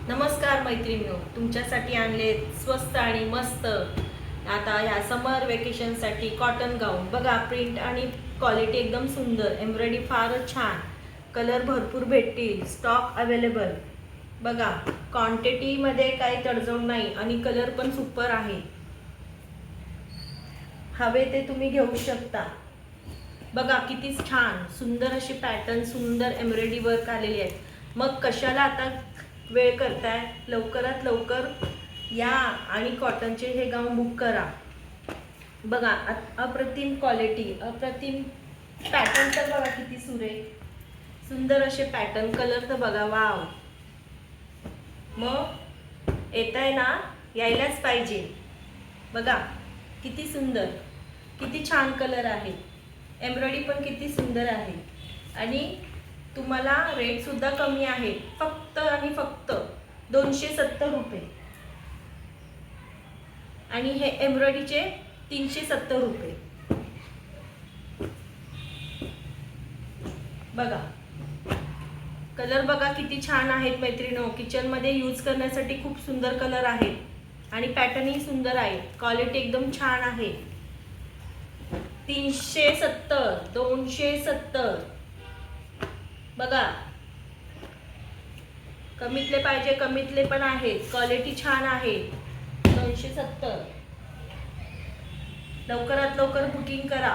नमस्कार मैत्रिणींनो, तुमच्यासाठी आणले स्वस्त आणि मस्त आता ह्या समर वेकेशनसाठी कॉटन गाऊन बघा. प्रिंट आणि क्वालिटी एकदम सुंदर, एम्ब्रॉयडरी फारच छान, कलर भरपूर भेटतील, स्टॉक अवेलेबल बघा. क्वांटिटीमध्ये काही तडजोड नाही आणि कलर पण सुपर आहे. हवे ते तुम्ही घेऊ शकता. बघा किती छान सुंदर अशी पॅटर्न, सुंदर एम्ब्रॉयडरी वर्क आलेली आहे. मग कशाला आता वेळ करताय, लवकरात लवकर या आणि कॉटनचे हे गाऊन बुक करा. बघा अप्रतिम क्वालिटी, अप्रतिम पॅटर्न तर बघा किती सुरेख सुंदर असे पॅटर्न, कलर तर बघा वाव. मग येत आहे ना, यायलाच पाहिजे. बघा किती सुंदर, किती छान कलर आहे, एम्ब्रॉयडरी पण किती सुंदर आहे आणि तुम्हाला रेट सुद्धा कमी आहे, फक्त आणि फक्त 270 रुपये आणि हे एम्ब्रॉयडरीचे 370 रुपये. बघा कलर बघा किती छान आहेत मैत्रिणींनो. किचन मध्ये यूज करण्यासाठी खूप सुंदर कलर आहेत आणि पॅटर्नही सुंदर आहे, क्वालिटी एकदम छान आहे. 370, 270 बघा. कमीतले पाहिजे, कमीतले पण आहेत, क्वालिटी छान आहे. 270. लवकरात लवकर बुकिंग करा.